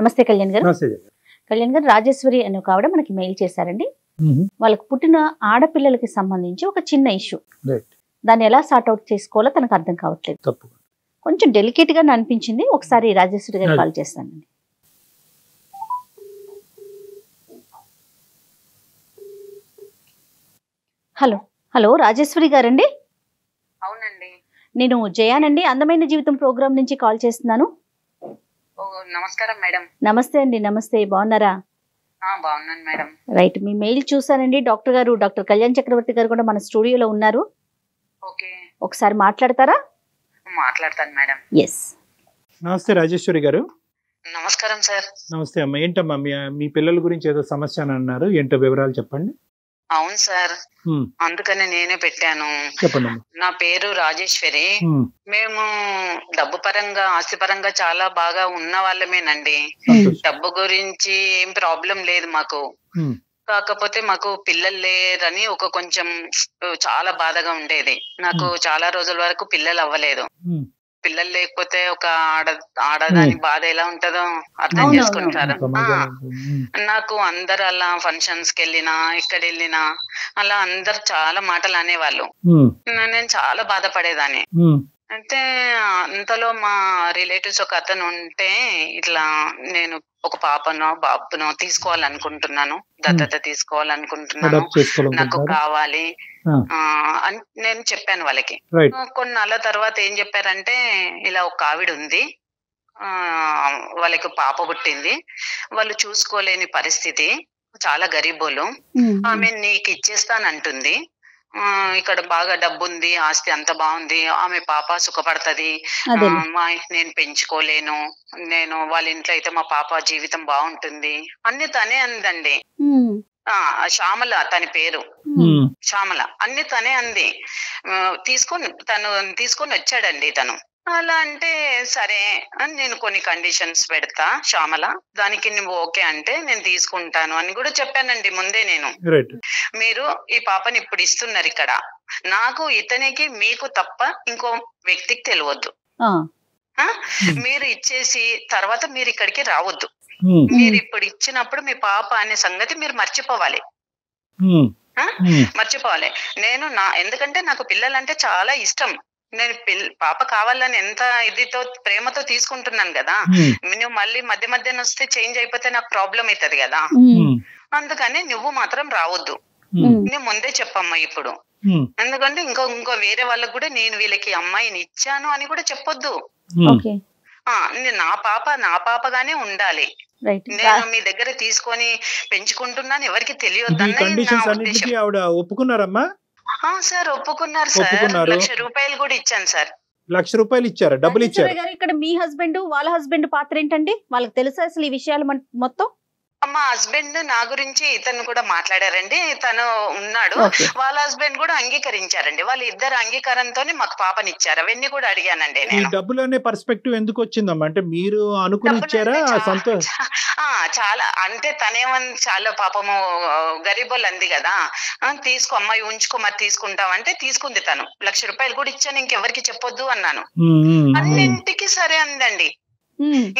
నమస్తే కళ్యాణ్ గారు. నమస్తే. కళ్యాణ్ గారు, రాజేశ్వరి అనే ఒక ఆవిడ మనకి మెయిల్ చేశారండి. వాళ్ళకి పుట్టిన ఆడపిల్లలకి సంబంధించి ఒక చిన్న ఇష్యూ, దాన్ని ఎలా సార్ట్ అవుట్ చేసుకోవాలో తనకు అర్థం కావట్లేదు. కొంచెం డెలికేట్ గా అనిపించింది. ఒకసారి రాజేశ్వరి గారు కాల్ చేస్తానండి. హలో హలో రాజేశ్వరి గారండి? అవునండి, నేను జయానండి, అందమైన జీవితం ప్రోగ్రామ్ నుంచి కాల్ చేస్తున్నాను. నమస్కారం మేడం. నమస్తే అండి. నమస్తే, బాగున్నారా? బాగున్నాను మేడం. రైట్, మీ మెయిల్ చూసానండి. డాక్టర్ కళ్యాణ్ చక్రవర్తి గారు కూడా మన స్టూడియోలో ఉన్నారు. ఓకే, ఒకసారి మాట్లాడతారా? మాట్లాడతాను మేడం. ఎస్. నమస్తే రాజేశ్వరి గారు. నమస్కారం సార్. నమస్తే అమ్మా. ఏంటమ్మా మీ పిల్లల గురించి ఏదో సమస్య అని అన్నారు, ఏంటో వివరాలు చెప్పండి. అవును సార్, అందుకనే నేనే పెట్టాను. చెప్పండి. నా పేరు రాజేశ్వరి. మేము డబ్బు పరంగా, ఆస్తి పరంగా చాలా బాగా ఉన్న వాళ్ళమేనండి. డబ్బు గురించి ఏం ప్రాబ్లం లేదు మాకు. కాకపోతే మాకు పిల్లలు లేరని కొంచెం చాలా బాధగా ఉండేది. నాకు చాలా రోజుల వరకు పిల్లలు అవ్వలేదు. పిల్లలు లేకపోతే ఒక ఆడదాని బాధ ఎలా ఉంటదో అర్థం చేసుకుంటారు. నాకు అందరు అలా ఫంక్షన్స్ కి వెళ్ళినా, ఎక్కడ వెళ్ళినా అలా అందరు చాలా మాటలు అనేవాళ్ళు. నేను చాలా బాధపడేదాన్ని. అంటే అంతలో మా రిలేటివ్స్ ఒక అతను ఉంటే, ఇట్లా నేను ఒక పాపనో బాబునో తీసుకోవాలనుకుంటున్నాను, దత్తత తీసుకోవాలనుకుంటున్నాను, నాకు కావాలి అని నేను చెప్పాను వాళ్ళకి. కొన్నాళ్ళ తర్వాత ఏం చెప్పారంటే, ఇలా ఒక ఆవిడ ఉంది, వాళ్ళకి పాప పుట్టింది, వాళ్ళు చూసుకోలేని పరిస్థితి, చాలా గరీబోలు, ఆమె నీకు ఇచ్చేస్తానంటుంది, ఇక్కడ బాగా డబ్బు ఉంది, ఆస్తి అంత బాగుంది, ఆమె పాప సుఖపడుతుంది, నేను పెంచుకోలేను, నేను వాళ్ళ ఇంట్లో అయితే మా పాప జీవితం బాగుంటుంది అన్ని తనే అందండి. శ్యామల తన పేరు, శ్యామల, అన్ని తనే అంది. తను తీసుకొని వచ్చాడండి తను. అలా అంటే సరే అని నేను కొన్ని కండిషన్స్ పెడతా శ్యామల, దానికి నువ్వు ఓకే అంటే నేను తీసుకుంటాను అని కూడా చెప్పానండి ముందే నేను. మీరు ఈ పాపని ఇప్పుడు ఇస్తున్నారు ఇక్కడ, నాకు ఇతనికి మీకు తప్ప ఇంకో వ్యక్తికి తెలియవద్దు. మీరు ఇచ్చేసి తర్వాత మీరు ఇక్కడికి రావద్దు. మీరు ఇప్పుడు ఇచ్చినప్పుడు మీ పాప అనే సంగతి మీరు మర్చిపోవాలి. ఎందుకంటే నాకు పిల్లలంటే చాలా ఇష్టం. నేను పాప కావాలని ఎంత ఇదితో ప్రేమతో తీసుకుంటున్నాను కదా, నువ్వు మళ్ళీ మధ్య మధ్యన వస్తే చేంజ్ అయిపోతే నాకు ప్రాబ్లం అవుతుంది కదా, అందుకని నువ్వు మాత్రం రావద్దు. నేను ముందే చెప్పమ్మా ఇప్పుడు, ఎందుకంటే ఇంకో వేరే వాళ్ళకు కూడా నేను వీళ్ళకి అమ్మాయిని ఇచ్చాను అని కూడా చెప్పొద్దు. నా పాపగానే ఉండాలి. నేను మీ దగ్గర తీసుకొని పెంచుకుంటున్నాను, ఎవరికి తెలియదు. ఒప్పుకున్నారమ్మా? సార్ ఒప్పుకున్నారు సార్. ₹1,00,000 కూడా ఇచ్చాను సార్. ₹1,00,000 ఇచ్చారా? డబ్బులు ఇచ్చారు. ఇక్కడ మీ హస్బెండ్ వాళ్ళ హస్బెండ్ పాత్ర ఏంటండి? వాళ్ళకి తెలుసా అసలు ఈ విషయాలు మొత్తం? మా హస్బెండ్ నా గురించి ఇతను కూడా మాట్లాడారండి, తను ఉన్నాడు. వాళ్ళ హస్బెండ్ కూడా అంగీకరించారండి. వాళ్ళ ఇద్దరు అంగీకారంతోనే మాకు పాపనిచ్చారు. అవన్నీ కూడా అడిగానండి నేను. డబ్బులు అనే పర్స్పెక్టివ్ ఎందుకు వచ్చిందమ్మా? అంటే మీరు అనుకుని ఇచ్చారా? చాలా అంటే తనేమని చాలా పాపము గరీబోళ్ళు అంది కదా, తీసుకో అమ్మాయి ఉంచుకో, మరి తీసుకుంటావంటే తీసుకుంది తను. ₹1,00,000 కూడా ఇచ్చాను, ఇంకెవరికి చెప్పొద్దు అన్నాను. అన్నింటికి సరే అందండి.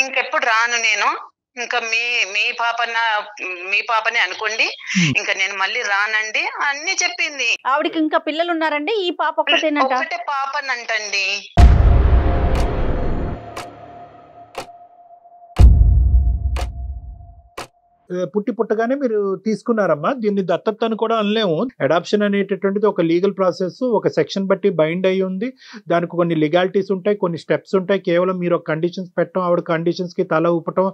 ఇంకెప్పుడు రాను నేను, ఇంకా మీ పాపనే అనుకోండి, ఇంకా నేను మళ్ళీ రానండి అన్ని చెప్పింది. ఆవిడకి ఇంకా పిల్లలు ఉన్నారండి? ఈ పాప ఒకటే పాపనంటండి. పుట్టగానే మీరు తీసుకున్నారమ్మా. దీన్ని దత్తత అని కూడా అనలేము. అడాప్షన్ అనేటటువంటిది ఒక లీగల్ ప్రాసెస్, ఒక సెక్షన్ బట్టి బైండ్ అయ్యి ఉంది. దానికి కొన్ని లీగాలిటీస్ ఉంటాయి, కొన్ని స్టెప్స్ ఉంటాయి. కేవలం మీరు ఒక కండిషన్స్ పెట్టడం, ఆవిడ కండిషన్స్ కి తల ఊపటం,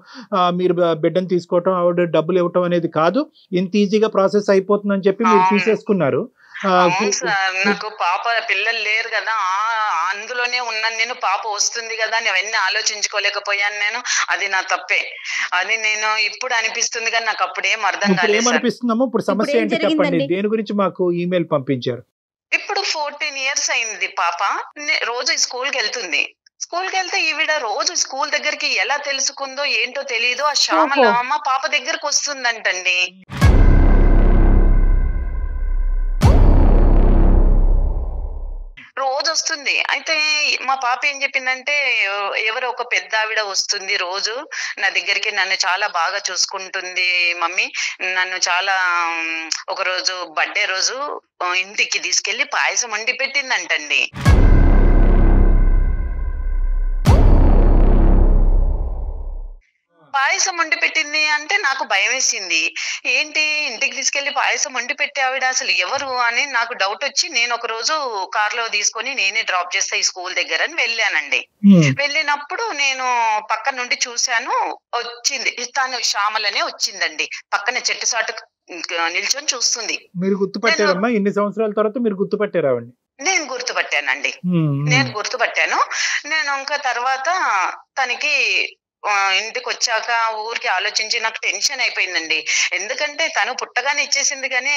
మీరు బిడ్డను తీసుకోవటం, ఆవిడ డబ్బులు ఇవ్వటం అనేది కాదు. ఇంత ఈజీగా ప్రాసెస్ అయిపోతుందని చెప్పి మీరు తీసేసుకున్నారు. నాకు పాప పిల్లలు లేరు కదా, అందులోనే ఉన్నాను నేను. పాప వస్తుంది కదా అని అవన్నీ ఆలోచించుకోలేకపోయాను నేను. అది నా తప్పే, అది నేను ఇప్పుడు అనిపిస్తుంది కానీ నాకు అప్పుడేం అర్థం కాలేదు. ఏమనిపిస్తుందమ్మా ఇప్పుడు? సమస్య ఏంటి చెప్పండి. దేని గురించి మాకు ఈమెయిల్ పంపించారు? ఇప్పుడు 14 years అయింది పాప. రోజు స్కూల్కి వెళ్తుంది. స్కూల్కి వెళ్తే ఈవిడ రోజు స్కూల్ దగ్గరికి ఎలా తెలుసుకుందో ఏంటో తెలియదు. ఆ శ్యామల మా పాప దగ్గరకు వస్తుందంటండి. రోజు వస్తుంది. అయితే మా పాప ఏం చెప్పిందంటే, ఎవరో ఒక పెద్ద ఆవిడ వస్తుంది రోజు నా దగ్గరికి, నన్ను చాలా బాగా చూసుకుంటుంది మమ్మీ. నన్ను చాలా ఒకరోజు బర్త్‌డే రోజు ఇంటికి తీసుకెళ్ళి పాయసం వండి పెట్టిందంటండి. పాయసం వండి పెట్టింది అంటే నాకు భయమేసింది. ఏంటి ఇంటికి తీసుకెళ్ళి పాయసం వండి పెట్టే ఆవిడ అసలు ఎవరు అని నాకు డౌట్ వచ్చి, నేను ఒక రోజు కార్‌లో తీసుకొని నేనే డ్రాప్ చేస్తా ఈ స్కూల్ దగ్గర అని వెళ్ళానండి. వెళ్ళినప్పుడు నేను పక్కన నుండి చూశాను, వచ్చింది. తను శ్యామలనే వచ్చిందండి. పక్కన చెట్టు చాటు నిల్చొని చూస్తుంది. మీరు గుర్తుపట్టారమ్మా? ఇన్ని సంవత్సరాల తర్వాత మీరు గుర్తుపట్టారా ఆవిడని? నేను గుర్తుపట్టానండి. నేను గుర్తుపట్టాను. నేను ఇంకా తర్వాత తనకి ఇంటికొచ్చాక ఊరికే ఆలోచించి నాకు టెన్షన్ అయిపోయిందండి. ఎందుకంటే తను పుట్టగానే ఇచ్చేసింది గానీ,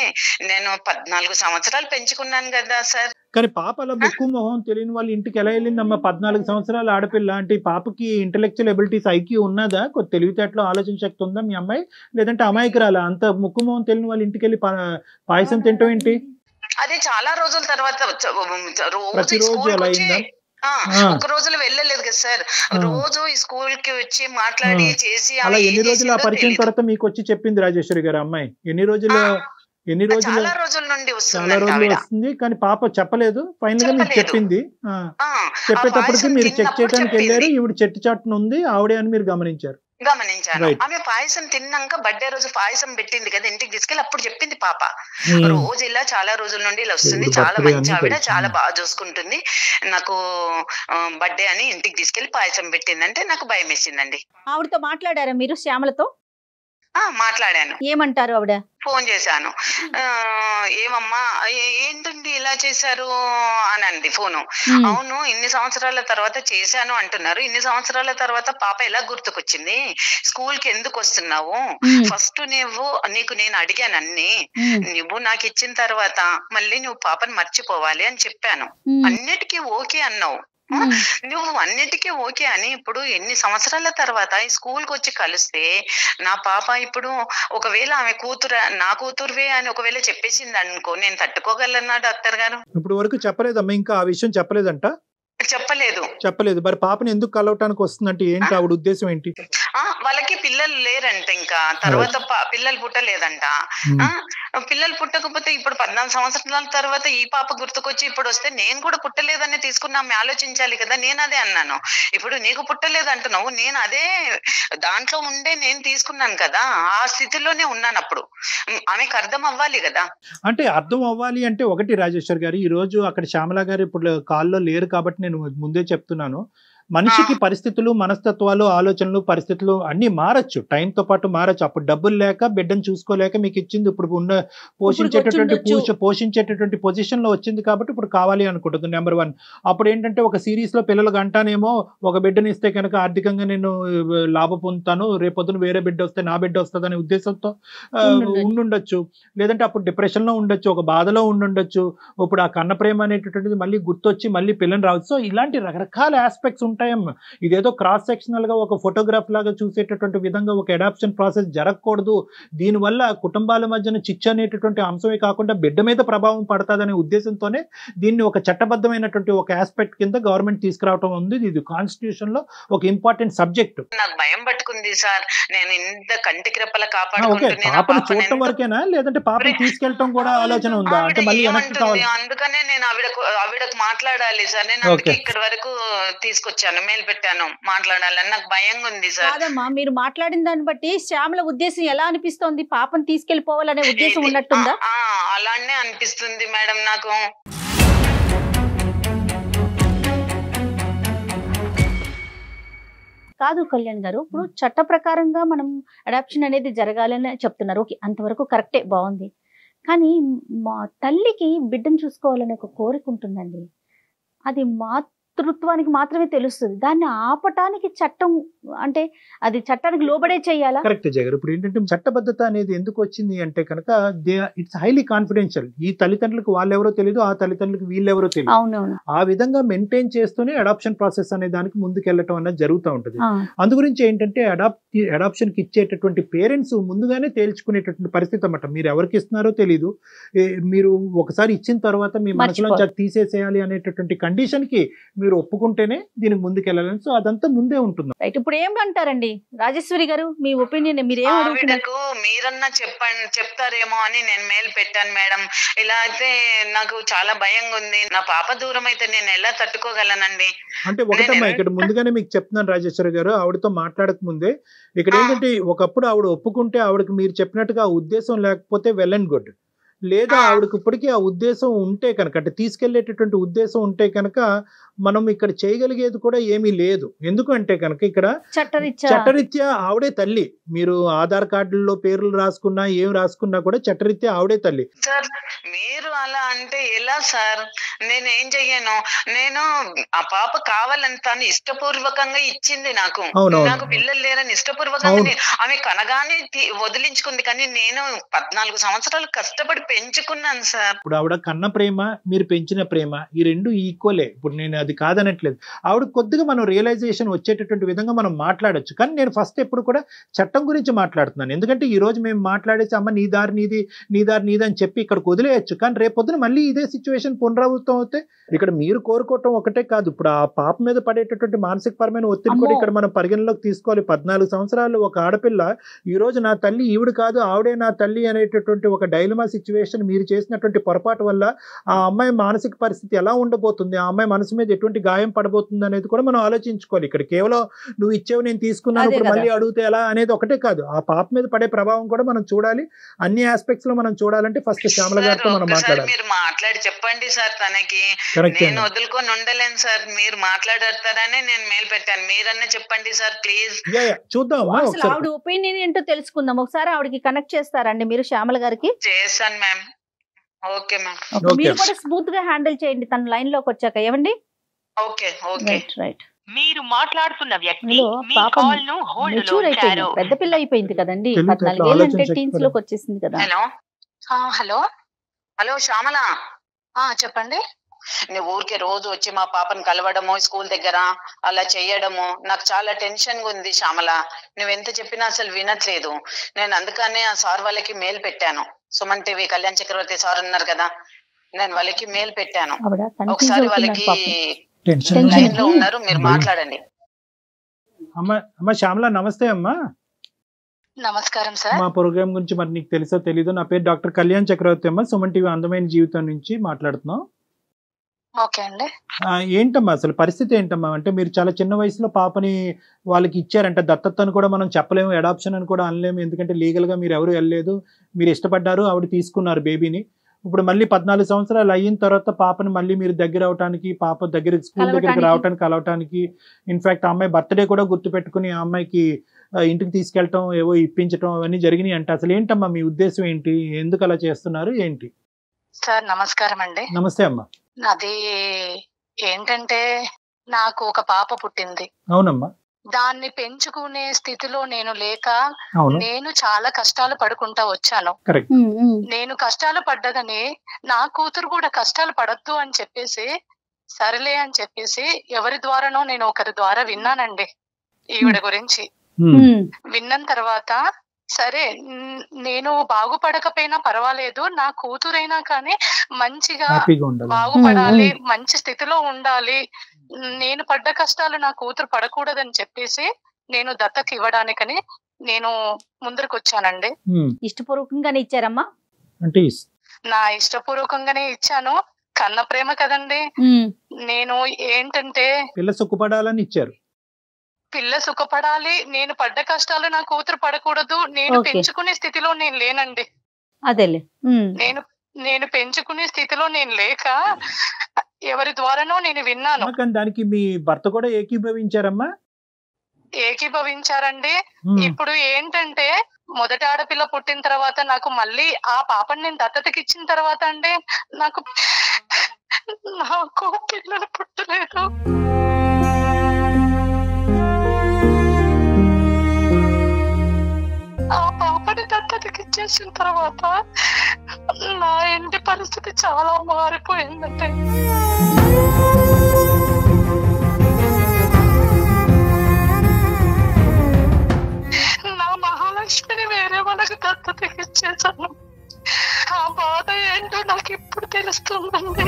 నేను 14 సంవత్సరాలు పెంచుకున్నాను గదా సార్. కానీ పాప అలా ముక్కు మొహం తెలియని వాళ్ళ ఇంటికి ఎలా వెళ్ళిందమ్మా? 14 సంవత్సరాల ఆడపిల్ల అంటే పాపకి ఇంటెలెక్చువల్ ఎబిలిటీస్ ఐక్యూ ఉన్నదా? కొద్ది తెలివితేటలో ఆలోచన శక్తి ఉందా మీ అమ్మాయి? లేదంటే అమాయకురాలా? అంత ముక్కు మొహం తెలియని వాళ్ళ ఇంటికి వెళ్ళి పాయసం తింటాం ఏంటి? అదే చాలా రోజుల తర్వాత ప్రతిరోజు అలా అయిందా? ఒక రోజులో వెళ్ళలేదు కదా సార్. రోజు ఈ స్కూల్ కి వచ్చి మాట్లాడి చేసి అలా ఎన్ని రోజులు ఆ పరిచయం తర్వాత మీకు వచ్చి చెప్పింది రాజేశ్వరి గారు అమ్మాయి? ఎన్ని రోజులు? చాలా రోజుల నుండి చాలా రోజులు వస్తుంది కానీ పాప చెప్పలేదు. ఫైనల్ గా మీకు చెప్పింది. చెప్పేటప్పటికి మీరు చెక్ చేయడానికి వెళ్ళారు, ఈవిడ చెట్టు చాటున ఉంది ఆవిడే అని మీరు గమనించారు. ఆమె పాయసం తిన్నాక బర్త్‌డే రోజు పాయసం పెట్టింది కదా ఇంటికి తీసుకెళ్ళి, అప్పుడు చెప్పింది పాప. రోజు ఇలా చాలా రోజుల నుండి ఇలా వస్తుంది, చాలా మంచి ఆవిడ, చాలా బాగా చూసుకుంటుంది, నాకు బర్త్‌డే అని ఇంటికి తీసుకెళ్లి పాయసం పెట్టిందంటే నాకు భయం వేసిందండి. ఆవిడతో మాట్లాడారా మీరు? శ్యామలతో మాట్లాడాను. ఏమంటారు ఆవిడ? ఫోన్ చేశాను. ఏమమ్మా ఏంటండి ఇలా చేశారు అని అంది ఫోను. అవును, ఇన్ని సంవత్సరాల తర్వాత చేశాను అంటున్నారు, ఇన్ని సంవత్సరాల తర్వాత పాప ఎలా గుర్తుకొచ్చింది, స్కూల్ కి ఎందుకు వస్తున్నావు, ఫస్ట్ నీకు నేను అడిగాను అన్ని, నువ్వు నాకు ఇచ్చిన తర్వాత మళ్ళీ నువ్వు పాపని మర్చిపోవాలి అని చెప్పాను, అన్నిటికీ ఓకే అన్నావు, నువ్వు అన్నిటికీ ఓకే అని ఇప్పుడు ఎన్ని సంవత్సరాల తర్వాత ఈ స్కూల్ కి వచ్చి కలిస్తే నా పాప ఇప్పుడు ఒకవేళ ఆమె నా కూతురువే అని ఒకవేళ చెప్పేసింది అనుకో, నేను తట్టుకోగలనా డాక్టర్ గారు? ఇప్పుడు వరకు చెప్పలేదమ్మా, ఇంకా ఆ విషయం చెప్పలేదంట? చెప్పలేదు. మరి పాపని ఎందుకు కలవటానికి వస్తుందంటే ఏంటి ఆవిడ ఉద్దేశం ఏంటి? వాళ్ళకి పిల్లలు లేరంట, ఇంకా తర్వాత పిల్లలు పుట్టలేదంట. పిల్లలు పుట్టకపోతే ఇప్పుడు 14 సంవత్సరాల తర్వాత ఈ పాప గుర్తుకొచ్చి ఇప్పుడు వస్తే నేను కూడా పుట్టలేదని తీసుకున్నా, ఆమె ఆలోచించాలి కదా. నేను అదే అన్నాను, ఇప్పుడు నీకు పుట్టలేదు అంటున్నావు, నేను అదే దాంట్లో ఉండే నేను తీసుకున్నాను కదా, ఆ స్థితిలోనే ఉన్నాను. అప్పుడు ఆమెకు అర్థం అవ్వాలి కదా. అంటే అర్థం అవ్వాలి అంటే ఒకటి రాజేశ్వర్ గారు, ఈ రోజు అక్కడ శ్యామల గారు ఇప్పుడు కాల్లో లేరు కాబట్టి నేను ముందే చెప్తున్నాను, మనిషికి పరిస్థితులు, మనస్తత్వాలు, ఆలోచనలు, పరిస్థితులు అన్ని మారచ్చు, టైంతో పాటు మారచ్చు. అప్పుడు డబ్బులు లేక బిడ్డను చూసుకోలేక మీకు ఇచ్చింది, ఇప్పుడు ఉన్న పోషించేటటువంటి పొజిషన్ లో వచ్చింది కాబట్టి ఇప్పుడు కావాలి అనుకుంటుంది. నెంబర్ 1. అప్పుడు ఏంటంటే ఒక సిరీస్ లో పిల్లలు గంటానేమో ఒక బిడ్డని ఇస్తే కనుక ఆర్థికంగా నేను లాభం పొందుతాను, రేపొద్దున వేరే బిడ్డ వస్తే నా బిడ్డ వస్తుంది అనే ఉద్దేశంతో ఉండుండొచ్చు, లేదంటే అప్పుడు డిప్రెషన్ లో ఉండొచ్చు, ఒక బాధలో ఉండుండొచ్చు. ఇప్పుడు ఆ కన్న ప్రేమ అనేటటువంటిది మళ్ళీ గుర్తొచ్చి మళ్ళీ పిల్లని రావచ్చు. సో ఇలాంటి రకరకాల ఆస్పెక్ట్స్ ఉంటాయమ్మా. ఇదేదో క్రాస్ సెక్షనల్ గా ఒక ఫోటోగ్రాఫ్ లాగా చూసేటటువంటి విధంగా ఒక అడాప్షన్ ప్రాసెస్ జరగకూడదు. దీనివల్ల కుటుంబాల మధ్యన చిచ్చు అనేటటువంటి అంశమే కాకుండా బిడ్డ మీద ప్రభావం పడుతుందనే ఉద్దేశంతోనే దీన్ని ఒక చట్టబద్ధమైనటువంటి ఒక ఆస్పెక్ట్ కింద గవర్నమెంట్ తీసుకురావటం ఉంది. ఇది కాన్స్టిట్యూషన్ లో ఒక ఇంపార్టెంట్ సబ్జెక్ట్. నాకు భయం పట్టుకుంది సార్, నేను ఇంత కంటికి రెప్పలా కాపాడుకుంటున్నాను. పాపను చూడటం వరకేనా లేదంటే పాపని తీసుకెళ్ళటం కూడా ఆలోచన ఉందా? అంటే మళ్ళీ అందుకనే నేను ఆవిడకు మాట్లాడాలి సార్, నేను ఇక్కడ వరకు తీసుకొచ్చాను, మెయిల్ పెట్టాను, మాట్లాడాలని నాకు భయంగా ఉంది సార్. కాదమ్మా, మీరు మాట్లాడిన దాన్ని బట్టి శ్యామల ఉద్దేశం ఎలా అనిపిస్తోంది? పాపను తీసుకెళ్లిపోవాలనే ఉద్దేశం ఉన్నట్టుందా? అలానే అనిపిస్తుంది మేడం నాకు. కాదు కళ్యాణ్ గారు, ఇప్పుడు చట్ట ప్రకారంగా మనం అడాప్షన్ అనేది జరగాలని చెప్తున్నారు, ఓకే, అంతవరకు కరెక్టే, బాగుంది. కానీ మా తల్లికి బిడ్డను చూసుకోవాలనే ఒక కోరిక ఉంటుందండి, అది మాతృత్వానికి మాత్రమే తెలుస్తుంది. దాన్ని ఆపటానికి చట్టం అంటే అది చట్టానికి లోబడే చేయాలా? కరెక్ట్ జగర్. ఇప్పుడు ఏంటంటే చట్టబద్ధత అనేది ఎందుకు వచ్చింది అంటే కనుక ఇట్స్ హైలీ కాన్ఫిడెన్షియల్. ఈ తల్లిదండ్రులకు వాళ్ళెవరో తెలియదు, ఆ తల్లిదండ్రులకు వీళ్ళెవరో తెలియదు. అవునవును. ఆ విధంగా మెయింటైన్ చేస్తూనే అడాప్షన్ ప్రాసెస్ అనే దానికి ముందుకెళ్ళటం అనేది జరుగుతూ ఉంటుంది. అందు గురించి ఏంటంటే అడాప్షన్ కి ఇచ్చేటటువంటి పేరెంట్స్ ముందుగానే తేల్చుకునేటటువంటి పరిస్థితి అన్నమాట. మీరు ఎవరికి ఇస్తున్నారో తెలీదు, మీరు ఒకసారి ఇచ్చిన తర్వాత మీ మనసులో తీసేసేయాలి అనేటటువంటి కండిషన్ కి మీరు ఒప్పుకుంటేనే దీనికి ముందుకెళ్ళాలని. సో అదంతా ముందే ఉంటుంది. ఇప్పుడు ఏమంటారండి రాజేశ్వరి గారు, మీ ఒపీనియన్ మీరు ఏం అడుగుతున్నారు? మీరన్నా చెప్తారేమో అని నేను మెయిల్ పెట్టాను మేడం. ఇలా అయితే నాకు చాలా భయంగా ఉంది. నా పాప దూరం అయితే నేను ఎలా తట్టుకోగలనండి? అంటే ఒకటమ్మా, ఇక్కడ ముందుగానే మీకు చెప్తున్నాను రాజేశ్వరి గారు, ఆవిడతో మాట్లాడక ముందే ఇక్కడ ఏంటంటే ఒకప్పుడు ఆవిడ ఒప్పుకుంటే ఆవిడకి మీరు చెప్పినట్టుగా ఆ ఉద్దేశం లేకపోతే వెల్ అండ్ గుడ్. లేదా ఆవిడకి ఇప్పటికీ ఆ ఉద్దేశం ఉంటే కనుక, అంటే తీసుకెళ్లేటటువంటి ఉద్దేశం ఉంటే కనుక మనం ఇక్కడ చేయగలిగేది కూడా ఏమీ లేదు. ఎందుకంటే కనుక ఇక్కడ చట్టరీత్యా ఆవిడే తల్లి. మీరు ఆధార్ కార్డుల్లో పేర్లు రాసుకున్నా ఏం రాసుకున్నా కూడా చట్టరీత్యా ఆవిడే తల్లి. సార్ మీరు అలా అంటే ఎలా సార్? నేను ఏం చెయ్యను? నేను ఆ పాప కావాలని తను ఇష్టపూర్వకంగా ఇచ్చింది నాకు. నాకు పిల్లలు లేరని ఇష్టపూర్వకంగా ఆమె కనగానే వదిలించుకుంది. కానీ నేను 14 సంవత్సరాలు కష్టపడి పెంచుకున్నాను సార్. ఇప్పుడు ఆవిడ కన్న ప్రేమ, మీరు పెంచిన ప్రేమ, ఈ రెండు ఈక్వలే. ఇప్పుడు నేను అది కాదనట్లేదు. ఆవిడ కొద్దిగా మనం రియలైజేషన్ వచ్చేటటువంటి విధంగా మనం మాట్లాడొచ్చు. కానీ నేను ఫస్ట్ ఎప్పుడు కూడా చట్టం గురించి మాట్లాడుతున్నాను. ఎందుకంటే ఈ రోజు మేము మాట్లాడేసి అమ్మ నీ దారి నీది, నీ దారి నీది అని చెప్పి ఇక్కడికి వదిలేయచ్చు. కానీ రేపొద్దున మళ్ళీ ఇదే సిచ్యువేషన్ పునరావృతం అవుతే ఇక్కడ మీరు కోరుకోవటం ఒకటే కాదు, ఇప్పుడు ఆ పాప మీద పడేటటువంటి మానసికపరమైన ఒత్తిడి కూడా ఇక్కడ మనం పరిగణలోకి తీసుకోవాలి. 14 సంవత్సరాలు ఒక ఆడపిల్ల ఈ రోజు నా తల్లి ఈవిడ కాదు ఆవిడే నా తల్లి అనేటటువంటి ఒక డైలమా సిచ్యువేషన్, మీరు చేసినటువంటి పొరపాటు వల్ల ఆ అమ్మాయి మానసిక పరిస్థితి ఎలా ఉండబోతుంది, ఆ అమ్మాయి మనసు మీద ఎటువంటి గాయం పడబోతుంది అనేది కూడా మనం ఆలోచించుకోవాలి. ఇక్కడ కేవలం నువ్వు ఇచ్చేవి నేను తీసుకున్నాను ఇప్పుడు మళ్ళీ అడిగితే ఎలా అనేది ఒకటే కాదు, ఆ పాప మీద పడే ప్రభావం కూడా మనం చూడాలి. అన్ని ఆస్పెక్ట్స్ లో మనం చూడాలంటే ఫస్ట్ శ్యామల గారితో మనం మాట్లాడాలి. మీరు మాట్లాడి చెప్పండి సార్ తనకి. నేను వదులుకొని ఉండలేను సార్. మీరు మాట్లాడతారని నేను మెయిల్ పెట్టాను. మీరన్నా చెప్పండి సార్ ప్లీజ్. చూద్దాం ఆవిడ ఒపీనియన్ ఏంటో తెలుసుకుందాం. ఒకసారి ఆవిడకి కనెక్ట్ చేస్తారండి మీరు శ్యామల గారికి? చేస్తాను మ్యామ్. Okay ma'am. మీరు కూడా స్మూత్ గా హ్యాండిల్ చేయండి తన లైన్ లోకి వచ్చాక. ఏమండి? Okay okay. రైట్. మీరు మాట్లాడుతున్న వ్యక్తి మీ పాప కాల్ ను హోల్డ్ లో అయిపోయింది, పెద్ద పిల్ల అయిపోయింది కదండి, 14 ఏళ్ళు అంటే టీన్స్ లోకి వచ్చేసింది కదా. హలో హలో హలో శ్యామల, చెప్పండి. నువ్వు ఊరికే రోజు వచ్చి మా పాపను కలవడము, స్కూల్ దగ్గర అలా చేయడము నాకు చాలా టెన్షన్ గా ఉంది శ్యామల. నువ్వెంత చెప్పినా అసలు వినట్లేదు. నేను అందుకనే ఆ సార్ వాళ్ళకి మెయిల్ పెట్టాను. సుమన్ టీవీ కళ్యాణ్ చక్రవర్తి సార్ ఉన్నారు కదా, నేను వాళ్ళకి మెయిల్ పెట్టాను. ఒకసారి వాళ్ళకి లైన్ లో ఉన్నారు, మీరు మాట్లాడండి. అమ్మా శ్యామల నమస్తే అమ్మా. నమస్కారం సార్. మా ప్రోగ్రామ్ గురించి మరి నీకు తెలుసో తెలీదు, నా పేరు డాక్టర్ కళ్యాణ్ చక్రవర్తి అమ్మ. సుమన్ టీవీ అందమైన జీవితం నుంచి మాట్లాడుతున్నాం. ఓకే అండి. ఏంటమ్మా అసలు పరిస్థితి ఏంటమ్మా? అంటే మీరు చాలా చిన్న వయసులో పాపని వాళ్ళకి ఇచ్చారంటే దత్తత అని కూడా మనం చెప్పలేము, అడాప్షన్ అని కూడా అనలేము. ఎందుకంటే లీగల్ గా మీరు ఎవరు వెళ్ళలేదు, మీరు ఇష్టపడ్డారు, ఆవిడ తీసుకున్నారు బేబీని. ఇప్పుడు మళ్ళీ 14 సంవత్సరాలు అయిన తర్వాత పాపని మళ్ళీ మీరు దగ్గర అవటానికి, పాప దగ్గర స్కూల్ దగ్గరికి రావడానికి, కలవటానికి, ఇన్ఫాక్ట్ ఆ అమ్మాయి బర్త్డే కూడా గుర్తు పెట్టుకుని ఆ అమ్మాయికి ఇంటికి తీసుకెళ్ళటం, ఏవో ఇప్పించటం అవన్నీ జరిగినాయి. అంటే అసలు ఏంటమ్మా మీ ఉద్దేశం ఏంటి, ఎందుకు అలా చేస్తున్నారు ఏంటి? సార్ నమస్కారం అండి. నమస్తే అమ్మా. నాది ఏంటంటే నాకు ఒక పాప పుట్టింది. అవునమ్మా. దాన్ని పెంచుకునే స్థితిలో నేను లేక నేను చాలా కష్టాలు పడుకుంటా వచ్చాను. నేను కష్టాలు పడ్డదని నా కూతురు కూడా కష్టాలు పడద్దు అని చెప్పేసి సరేలే అని చెప్పేసి ఎవరి ద్వారానో నేను ఒకరి ద్వారా విన్నానండి ఈవిడ గురించి. విన్న తర్వాత సరే నేను బాగుపడకపోయినా పర్వాలేదు, నా కూతురైనా కానీ మంచిగా బాగుపడాలి, మంచి స్థితిలో ఉండాలి, నేను పడ్డ కష్టాలు నా కూతురు పడకూడదని చెప్పేసి నేను దత్తత ఇవ్వడానికని నేను ముందరకు వచ్చానండి. ఇష్టపూర్వకంగానే ఇచ్చారమ్మా? అంటే నా ఇష్టపూర్వకంగానే ఇచ్చాను. కన్న ప్రేమ కదండి. నేను ఏంటంటే పిల్ల సుఖపడాలని ఇచ్చారు. పిల్ల సుఖపడాలి, నేను పడ్డ కష్టాలు నా కూతురు పడకూడదు, నేను పెంచుకునే స్థితిలో నేను లేనండి. అదేలే. నేను పెంచుకునే స్థితిలో నేను లేక ఎవరి ద్వారానో నేను విన్నాను. దానికి మీ భర్త కూడా ఏకీభవించారమ్మా? ఏకీభవించారండి. ఇప్పుడు ఏంటంటే మొదటి ఆడపిల్ల పుట్టిన తర్వాత నాకు మళ్ళీ ఆ పాపని నేను దత్తతకి ఇచ్చిన తర్వాత అండి నాకు పిల్లలు పుట్టలేదు. ఆ పాపని దత్తతకి ఇచ్చేసిన తర్వాత నా ఇంటి పరిస్థితి చాలా మారిపోయిందండి. నా మహాలక్ష్మిని వేరే వాళ్ళకి దత్తతకి ఇచ్చేసాను. ఆ బాధ ఏంటో నాకు ఇప్పుడు తెలుస్తుందండి.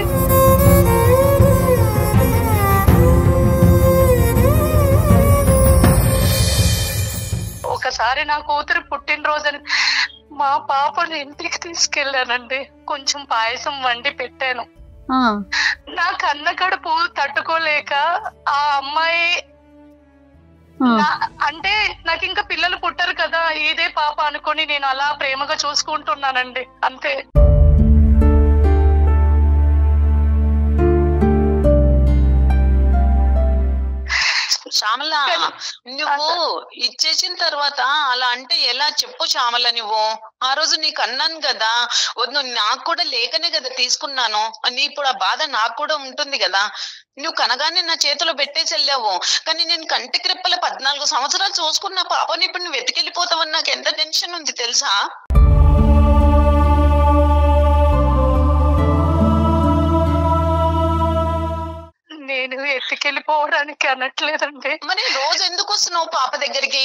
ఒకసారి నా కూతురు పుట్టినరోజుని మా పాపని ఇంటికి తీసుకెళ్ళానండి. కొంచెం పాయసం వండి పెట్టాను. నా కన్న కడుపు తట్టుకోలేక ఆ అమ్మాయి అంటే నాకు ఇంకా పిల్లలు పుట్టరు కదా, ఇదే పాప అనుకొని నేను అలా ప్రేమగా చూసుకుంటున్నానండి అంతే. శ్యామల, నువ్వు ఇచ్చేసిన తర్వాత అలా అంటే ఎలా చెప్పు శ్యామల. నువ్వు ఆ రోజు నీకు అన్నాను కదా, వద్దు నాకు కూడా లేకనే కదా తీసుకున్నాను అని. ఇప్పుడు ఆ బాధ నాకు కూడా ఉంటుంది కదా. నువ్వు కనగానే నా చేతిలో పెట్టేసి వెళ్ళావు, కానీ నేను కంటికి రెప్పల 14 సంవత్సరాలు చూసుకున్న పాపని ఇప్పుడు నువ్వు వెతికెళ్ళిపోతావని నాకు ఎంత టెన్షన్ ఉంది తెలుసా. నేను ఎత్తుకెళ్ళిపోవడానికి అనట్లేదండి. మరి రోజు ఎందుకు వస్తున్నావు పాప దగ్గరికి?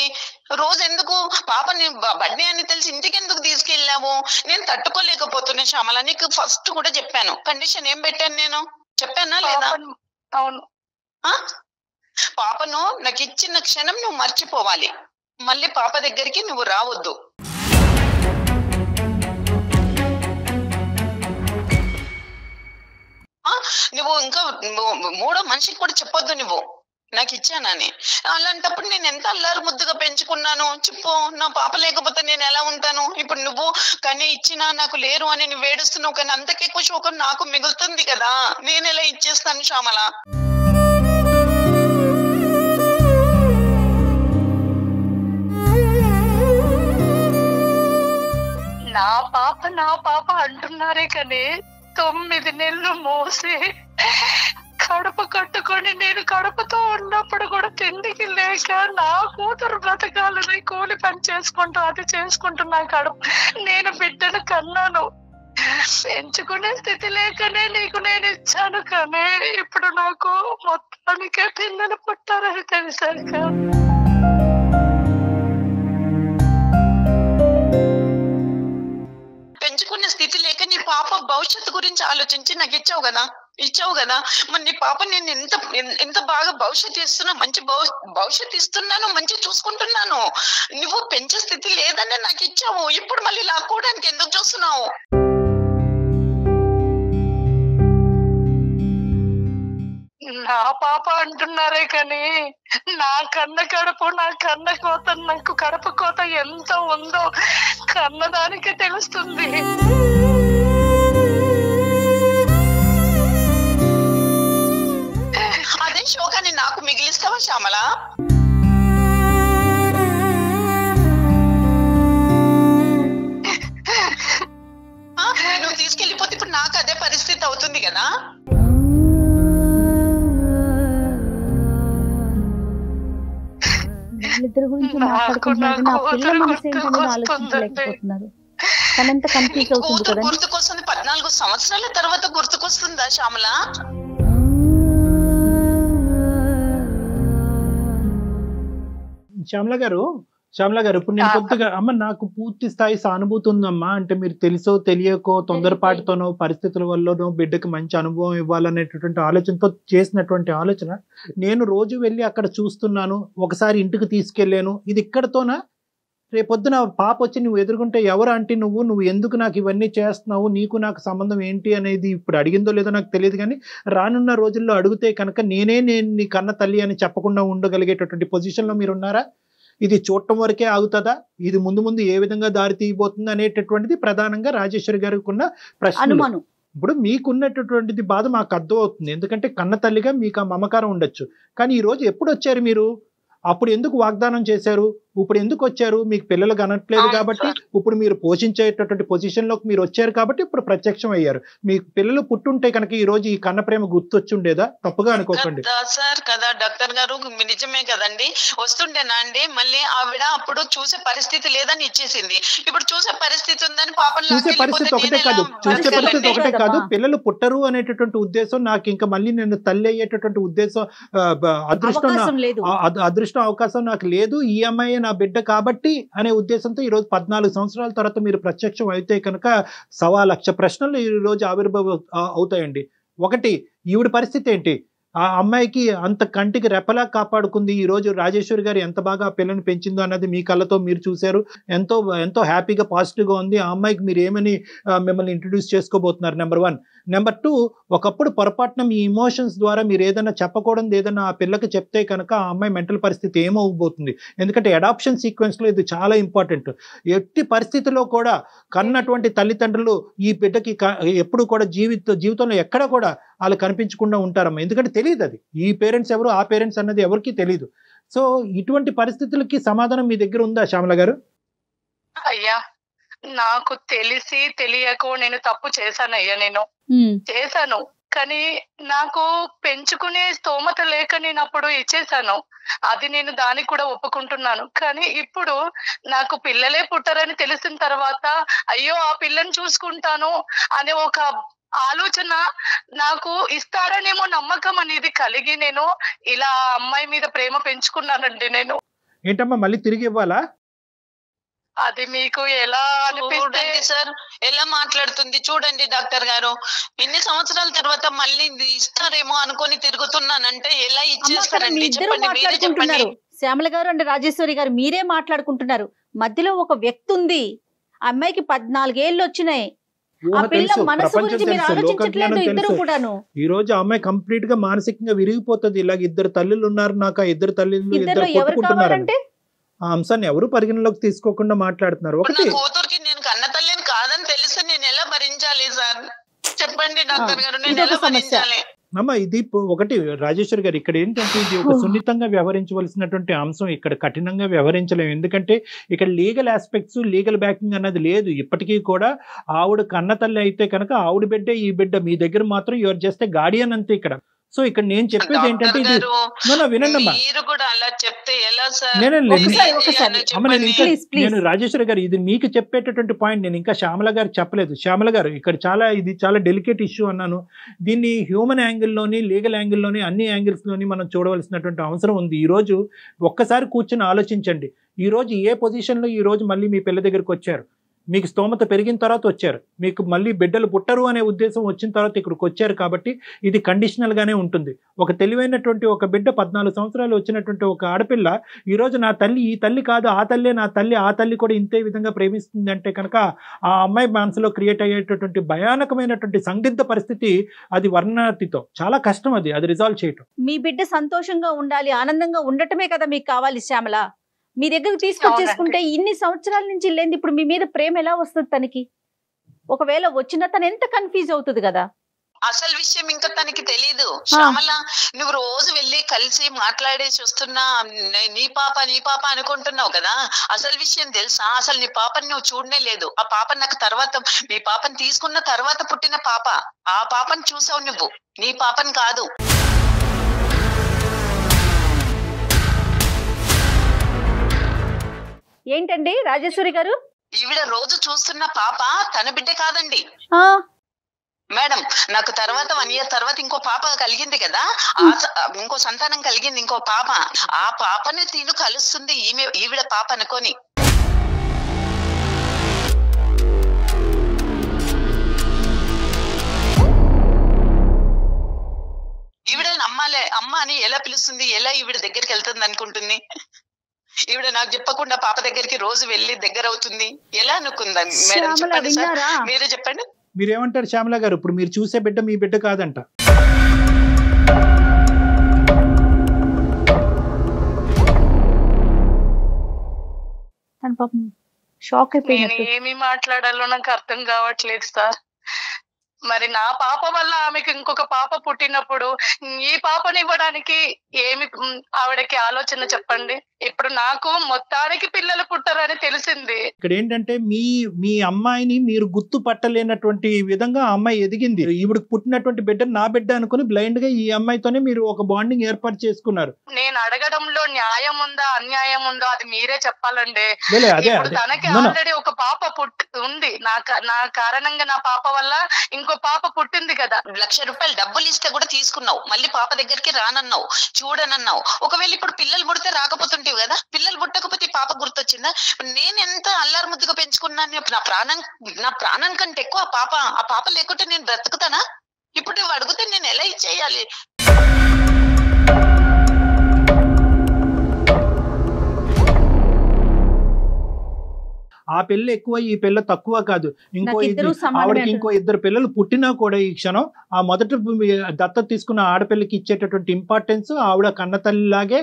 రోజు ఎందుకు పాపని బర్త్డే అని తెలిసి ఇంటికి ఎందుకు తీసుకెళ్ళావు? నేను తట్టుకోలేకపోతున్నా శ్యామల. నీకు ఫస్ట్ కూడా చెప్పాను, కండిషన్ ఏం పెట్టాను నేను, చెప్పానా లేదా? అవును. పాపను నాకు ఇచ్చిన క్షణం నువ్వు మర్చిపోవాలి, మళ్ళీ పాప దగ్గరికి నువ్వు రావద్దు. నువ్వు ఇంకా మూడో మనిషికి కూడా చెప్పొద్దు నువ్వు నాకు ఇచ్చానని. అలాంటప్పుడు నేను ఎంత అల్లారు ముద్దుగా పెంచుకున్నాను చెప్పు. నా పాప లేకపోతే నేను ఎలా ఉంటాను? ఇప్పుడు నువ్వు కానీ ఇచ్చినా నాకు లేరు అని నువ్వు ఏడుస్తున్నావు, కానీ అంతకెక్కువ శోకం నాకు మిగులుతుంది కదా. నేను ఎలా ఇచ్చేస్తాను శ్యామల? నా పాప అంటున్నారే కానీ 9 నెలలు మోసి కడుపు కట్టుకొని నేను కడుపుతో ఉన్నప్పుడు కూడా తిండికి లేక నా కూతురు బ్రతకాలని కూలి పని చేసుకుంటూ అది చేసుకుంటున్నా కడుపు. నేను బిడ్డను కన్నాను, పెంచుకునే స్థితి లేకనే నీకు నేను ఇచ్చాను, కానీ ఇప్పుడు నాకు మొత్తానికే పిల్లలు పుట్టారని తెలిసాక పెంచుకునే స్థితి లేక నీ పాప భవిష్యత్తు గురించి ఆలోచించి నాకు ఇచ్చావు కదా. మరి నీ పాప నేను ఎంత బాగా భవిష్యత్తు ఇస్తున్నా, మంచి భవిష్యత్తు ఇస్తున్నాను, మంచి చూసుకుంటున్నాను. నువ్వు పెంచే స్థితి లేదని నాకు ఇచ్చావు, ఇప్పుడు మళ్ళీ లాక్కోవడానికి ఎందుకు చూస్తున్నావు? నా పాప అంటున్నారే కానీ నా కన్న కడుపు, నా కన్న కోత, నాకు కడుపు కోత ఎంత ఉందో కన్నదానికి తెలుస్తుంది. అదే శోకాన్ని నాకు మిగిలిస్తావా శ్యామల? నువ్వు తీసుకెళ్ళిపోతే ఇప్పుడు నాకు అదే పరిస్థితి అవుతుంది కదా. వాళ్ళిద్దరి గురించి మాట్లాడుకుంటున్నారు, నా పిల్లల మనసు ఏంటనేది ఆలోచించలేకపోతున్నారు. తనంత కన్ఫ్యూజ్ అవుతుంది కదా. గుర్తుకొస్తుంది, 14 సంవత్సరాల తర్వాత గుర్తుకొస్తుందా శ్యామల? శ్యామల గారు ఇప్పుడు నేను కొద్దిగా అమ్మ నాకు పూర్తి స్థాయి సానుభూతి ఉందమ్మా. అంటే మీరు తెలుసో తెలియకో తొందరపాటుతోనో పరిస్థితుల వల్లనో బిడ్డకి మంచి అనుభవం ఇవ్వాలనేటటువంటి ఆలోచనతో చేసినటువంటి ఆలోచన. నేను రోజు వెళ్ళి అక్కడ చూస్తున్నాను, ఒకసారి ఇంటికి తీసుకెళ్ళాను, ఇది ఇక్కడతోనా? రేపొద్దున పాప వచ్చి నువ్వు ఎదుర్కొంటే ఎవరు అంటే నువ్వు ఎందుకు నాకు ఇవన్నీ చేస్తున్నావు, నీకు నాకు సంబంధం ఏంటి అనేది ఇప్పుడు అడిగిందో లేదో నాకు తెలియదు, కానీ రానున్న రోజుల్లో అడిగితే కనుక నేను నీ కన్న తల్లి అని చెప్పకుండా ఉండగలిగేటటువంటి పొజిషన్లో మీరు ఉన్నారా? ఇది చూడటం వరకే ఆగుతుందా? ఇది ముందు ఏ విధంగా దారి తీయబోతుంది అనేటటువంటిది ప్రధానంగా రాజేశ్వరి గారికి ఉన్న ప్రశ్న. ఇప్పుడు మీకున్నటువంటిది బాధ మాకు అర్థం అవుతుంది, ఎందుకంటే కన్న తల్లిగా మీకు ఆ మమకారం ఉండొచ్చు. కానీ ఈ రోజు ఎప్పుడు వచ్చారు మీరు? అప్పుడు ఎందుకు వాగ్దానం చేశారు? ఇప్పుడు ఎందుకు వచ్చారు? మీకు పిల్లలు కనట్లేదు కాబట్టి, ఇప్పుడు మీరు పోషించేటటువంటి పొజిషన్లోకి మీరు వచ్చారు కాబట్టి ఇప్పుడు ప్రత్యక్షం అయ్యారు. మీకు పిల్లలు పుట్టుంటే కనుక ఈ రోజు ఈ కన్న ప్రేమ గుర్తొచ్చి ఉండేదా? తప్పుగా అనుకోకండి సార్ కదా డాక్టర్ గారు, నిజమే కదండి. వస్తుండేనా అండి? మళ్ళీ ఆవిడ అప్పుడు చూసే పరిస్థితి లేదని ఇచ్చేసింది, ఇప్పుడు చూసే పరిస్థితి ఉందని పాపం చూసే పరిస్థితి ఒకటే కాదు, పిల్లలు పుట్టరు అనేటటువంటి ఉద్దేశం నాకు ఇంకా మళ్ళీ నేను తల్లి అయ్యేటటువంటి ఉద్దేశం అదృష్టం అవకాశం నాకు లేదు. ఈ అమ్మాయి నా బిడ్డ కాబట్టి అనే ఉద్దేశంతో ఈ రోజు 14 సంవత్సరాల తర్వాత మీరు ప్రత్యక్షం అయితే కనుక 1,00,000 ప్రశ్నలు ఈ రోజు ఆవిర్భావం అవుతాయండి. ఒకటి, ఈవిడ పరిస్థితి ఏంటి? ఆ అమ్మాయికి అంత కంటికి రెప్పలా కాపాడుకుంది. ఈ రోజు రాజేశ్వరి గారు ఎంత బాగా ఆ పిల్లని పెంచిందో అన్నది మీ కళ్ళతో మీరు చూశారు. ఎంతో ఎంతో హ్యాపీగా పాజిటివ్గా ఉంది. ఆ అమ్మాయికి మీరు ఏమని మిమ్మల్ని ఇంట్రడ్యూస్ చేసుకోబోతున్నారు? నెంబర్ 1. నెంబర్ 2, ఒకప్పుడు పొరపాటున మీ ఇమోషన్స్ ద్వారా మీరు ఏదైనా చెప్పకూడదు ఏదైనా ఆ పిల్లకి చెప్తే కనుక ఆ అమ్మాయి మెంటల్ పరిస్థితి ఏమవబోతుంది? ఎందుకంటే అడాప్షన్ సీక్వెన్స్లో ఇది చాలా ఇంపార్టెంట్. ఎట్టి పరిస్థితిలో కూడా కన్నటువంటి తల్లిదండ్రులు ఈ బిడ్డకి ఎప్పుడు కూడా జీవితంలో ఎక్కడ కూడా వాళ్ళు కనిపించకుండా ఉంటారమ్మా. ఎందుకంటే తెలియదు అది ఈ పేరెంట్స్ ఎవరు ఆ పేరెంట్స్ అన్నది ఎవరికి తెలియదు. సో ఇటువంటి పరిస్థితులకి సమాధానం మీ దగ్గర ఉందా శ్యామల గారు? అయ్యా, నాకు తెలిసి తెలియకో నేను తప్పు చేశానయ్యా. నేను చేశాను, కానీ నాకు పెంచుకునే స్తోమత లేక నేను అప్పుడు ఇచ్చేసాను. అది నేను దానికి కూడా ఒప్పుకుంటున్నాను. కానీ ఇప్పుడు నాకు పిల్లలే పుట్టరని తెలిసిన తర్వాత అయ్యో ఆ పిల్లని చూసుకుంటాను అనే ఒక ఆలోచన నాకు ఇస్తాడనేమో నమ్మకం అనేది కలిగి నేను ఇలా అమ్మాయి మీద ప్రేమ పెంచుకున్నానండి. నేను ఏంటమ్మా మళ్ళీ తిరిగి ఇవ్వాలా? అది మీకు ఎలా అనిపిస్తే సార్, ఎలా మాట్లాడుతుంది చూడండి డాక్టర్ గారు. ఇన్ని సంవత్సరాల తర్వాత మళ్ళీ ఇస్తారేమో అనుకొని తిరుగుతున్నానంటే ఎలా ఇచ్చేస్తారండి? చెప్పండి. శ్యామల గారు అంటే రాజేశ్వరి గారు మీరే మాట్లాడుకుంటున్నారు. మధ్యలో ఒక వ్యక్తి ఉంది. అమ్మాయికి 14 ఏళ్ళు వచ్చినాయి. ఈ రోజు అమ్మాయి కంప్లీట్ గా మానసికంగా విరిగిపోతుంది. ఇలాగ 2 తల్లులు ఉన్నారు నాకు, ఆ 2 తల్లులు ఇద్దరు కొట్టుకుంటున్నారంటే ఆ అంశాన్ని ఎవరు పరిగణలోకి తీసుకోకుండా మాట్లాడుతున్నారు. ఒకటి, కూతురికి నేను కన్న తల్లిని కాదని తెలిసి నేను ఎలా భరించాలి సార్? చెప్పండి డాక్టర్ గారు, నేను ఎలా భరించాలి? అమ్మ ఇది ఒకటి రాజేశ్వరి గారు, ఇక్కడ ఏంటంటే ఇది ఒక సున్నితంగా వ్యవహరించవలసినటువంటి అంశం. ఇక్కడ కఠినంగా వ్యవహరించలేము. ఎందుకంటే ఇక్కడ లీగల్ ఆస్పెక్ట్స్ లీగల్ బ్యాకింగ్ అన్నది లేదు. ఇప్పటికీ కూడా ఆవిడ కన్న తల్లి అయితే కనుక ఆవిడ బిడ్డే ఈ బిడ్డ, మీ దగ్గర మాత్రం యువర్ జస్ట్ గార్డియన్ అంతే ఇక్కడ. సో ఇక్కడ నేను చెప్పేది ఏంటంటే ఇది వినండమ్మా, నేను రాజేశ్వరి గారు ఇది మీకు చెప్పేటటువంటి పాయింట్ నేను ఇంకా శ్యామల గారు చెప్పలేదు. శ్యామల గారు ఇక్కడ ఇది చాలా డెలికేట్ ఇష్యూ అన్నాను. దీన్ని హ్యూమన్ యాంగిల్లోని లీగల్ యాంగిల్లోని అన్ని యాంగిల్స్లోని మనం చూడవలసినటువంటి అవసరం ఉంది. ఈరోజు ఒక్కసారి కూర్చొని ఆలోచించండి. ఈరోజు ఏ పొజిషన్లో ఈరోజు మళ్ళీ మీ పిల్ల దగ్గరికి వచ్చారు? మీకు స్తోమత పెరిగిన తర్వాత వచ్చారు. మీకు మళ్ళీ బిడ్డలు పుట్టరు అనే ఉద్దేశం వచ్చిన తర్వాత ఇక్కడికి వచ్చారు. కాబట్టి ఇది కండిషనల్గానే ఉంటుంది. ఒక తెలివైనటువంటి ఒక బిడ్డ 14 సంవత్సరాలు వచ్చినటువంటి ఒక ఆడపిల్ల ఈరోజు నా తల్లి ఈ తల్లి కాదు ఆ తల్లే నా తల్లి, ఆ తల్లి కూడా ఇంతే విధంగా ప్రేమిస్తుంది అంటే కనుక ఆ అమ్మాయి మనసులో క్రియేట్ అయ్యేటటువంటి భయానకమైనటువంటి సందిగ్ధ పరిస్థితి అది వర్ణనాతీతో చాలా కష్టం అది రిజాల్వ్ చేయటం. మీ బిడ్డ సంతోషంగా ఉండాలి, ఆనందంగా ఉండటమే కదా మీకు కావాలి శ్యామల. మీ దగ్గరకు తీసుకొచ్చేసుకుంటే ఇన్ని సంవత్సరాల నుంచి లేని ఇప్పుడు మీ మీద ప్రేమ ఎలా వస్తుంది తనకి? ఒకవేళ వచ్చినా తను ఎంత కన్ఫ్యూజ్ అవుతుంది కదా. అసలు విషయం ఇంకా తనకి తెలీదు. శ్యామల, నువ్వు రోజు వెళ్ళి కలిసి మాట్లాడేసి వస్తున్నా నీ పాప అనుకుంటున్నావు కదా. అసలు విషయం తెలుసా? అసలు నీ పాపని నువ్వు చూడనే లేదు. ఆ పాప నాకు తర్వాత, మీ పాపని తీసుకున్న తర్వాత పుట్టిన పాప. ఆ పాపని చూసావు నువ్వు, నీ పాపని కాదు. ఏంటండి రాజేశ్వరి గారు? ఈవిడ రోజు చూస్తున్న పాప తన బిడ్డ కాదండి మేడం. నాకు తర్వాత 1 year తర్వాత ఇంకో పాప కలిగింది కదా, ఇంకో సంతానం కలిగింది, ఇంకో పాప. ఆ పాపని తిను కలుస్తుంది ఈవిడ పాప అనుకోని. ఈవిడ నమ్మాలే, అమ్మ అని ఎలా పిలుస్తుంది, ఎలా ఈవిడ దగ్గరికి వెళ్తుంది అనుకుంటుంది? ఈవిడ నాకు చెప్పకుండా పాప దగ్గరికి రోజు వెళ్ళి దగ్గర అవుతుంది ఎలా అనుకుందా మేడం? చెప్పండి సార్, మీరే చెప్పండి. మీరేమంటారు శ్యామల గారు? ఇప్పుడు మీరు చూసే బిడ్డ మీ బిడ్డ కాదంట. షాక్ అయిపోయినట్టు. ఏమి మాట్లాడాలో నాకు అర్థం కావట్లేదు సార్. మరి నా పాప వల్ల ఆమెకి ఇంకొక పాప పుట్టినప్పుడు ఈ పాపని ఇవ్వడానికి ఏమి ఆవిడకి ఆలోచన చెప్పండి? ఇప్పుడు నాకు మొత్తానికి పిల్లలు పుట్టరని తెలిసింది. ఇక్కడ ఏంటంటే మీ అమ్మాయిని మీరు గుర్తు పట్టలేనటువంటి విధంగా ఆ అమ్మాయి ఎదిగింది. ఈవిడికి పుట్టినటువంటి బిడ్డ నా బిడ్డ అనుకుని బ్లైండ్ గా ఈ అమ్మాయితోనే మీరు ఒక బాండింగ్ ఏర్పాటు చేసుకున్నారు. నేను అడగడంలో న్యాయం ఉందా అన్యాయం ఉందో అది మీరే చెప్పాలండి. తనకి ఆల్రెడీ ఒక పాప ఉంది, నా కారణంగా నా పాప వల్ల ఇంకో పాప పుట్టింది కదా. ₹1,00,000 డబ్బులు ఇస్తే కూడా తీసుకున్నావు, మళ్ళీ పాప దగ్గరికి రానన్నావు, చూడనన్నావు. ఒకవేళ ఇప్పుడు పిల్లలు పుడితే రాకపోతుంటేవి కదా, పిల్లలు పుట్టకపోతే పాప గుర్తొచ్చిందా? నేను ఎంత అల్లారు ముద్దుగా పెంచుకున్నాను, నా ప్రాణం కంటే ఎక్కువ ఆ పాప లేకుంటే నేను బ్రతుకుతానా? ఇప్పుడు నువ్వు అడిగితే నేను ఎలా ఇచ్చేయాలి? ఆ పిల్ల ఎక్కువ ఈ పిల్ల తక్కువ కాదు. ఆవిడకి ఇంకో 2 పిల్లలు పుట్టినా కూడా ఈ క్షణం ఆ మొదట దత్తత తీసుకున్న ఆడపిల్లకి ఇచ్చేటటువంటి ఇంపార్టెన్స్ ఆవిడ కన్న తల్లిలాగే,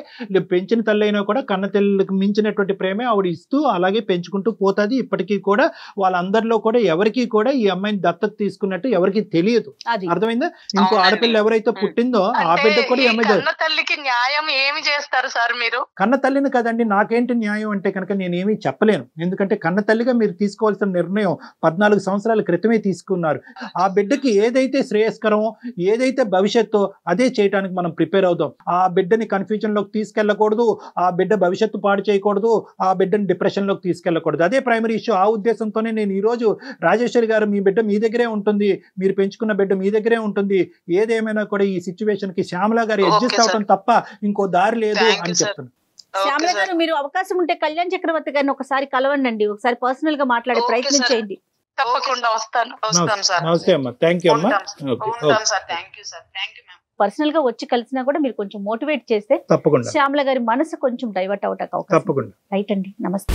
పెంచిన తల్లి అయినా కూడా కన్న తల్లికి మించినటువంటి ప్రేమే ఆవిడ ఇస్తూ అలాగే పెంచుకుంటూ పోతుంది. ఇప్పటికీ కూడా వాళ్ళందరిలో కూడా ఎవరికి కూడా ఈ అమ్మాయిని దత్తత తీసుకున్నట్టు ఎవరికి తెలియదు. అర్థమైందా? ఇంకో ఆడపిల్ల ఎవరైతే పుట్టిందో ఆ బిడ్డ కూడా ఈ అమ్మాయి. కన్న తల్లికి న్యాయం ఏమి చేస్తారు సార్ మీరు? కన్న తల్లిని కదండి, నాకేంటి న్యాయం అంటే కనుక నేనేమీ చెప్పలేను. ఎందుకంటే కన్న తల్లిగా మీరు తీసుకోవాల్సిన నిర్ణయం 14 సంవత్సరాల క్రితమే తీసుకున్నారు. ఆ బిడ్డకి ఏదైతే శ్రేయస్కరమో, ఏదైతే భవిష్యత్తు అదే చేయడానికి మనం ప్రిపేర్ అవుదాం. ఆ బిడ్డని కన్ఫ్యూజన్ లోకి తీసుకెళ్ళకూడదు, ఆ బిడ్డ భవిష్యత్తు పాడు చేయకూడదు, ఆ బిడ్డని డిప్రెషన్ లోకి తీసుకెళ్ళకూడదు. అదే ప్రైమరీ ఇష్యూ. ఆ ఉద్దేశంతోనే నేను ఈ రోజు రాజేశ్వరి గారు మీ బిడ్డ మీ దగ్గరే ఉంటుంది, మీరు పెంచుకున్న బిడ్డ మీ దగ్గరే ఉంటుంది, ఏదేమైనా కూడా ఈ సిచ్యువేషన్ కి శ్యామల గారు అడ్జస్ట్ అవడం తప్ప ఇంకో దారి లేదు అని చెప్తున్నాను. శ్యామల గారు, మీరు అవకాశం ఉంటే కళ్యాణ్ చక్రవర్తి గారిని ఒకసారి కలవండి, ఒకసారి పర్సనల్ గా మాట్లాడే ప్రయత్నం చేయండి. తప్పకుండా వస్తాను. నమస్తే అమ్మా. థ్యాంక్ యూ అమ్మా. పర్సనల్ గా వచ్చి కలిసినా కూడా మీరు కొంచెం మోటివేట్ చేస్తే తప్పకుండా శ్యామల గారి మనసు కొంచెం డైవర్ట్ అవటానికి అవకాశం. తప్పకుండా. రైట్ అండి, నమస్తే.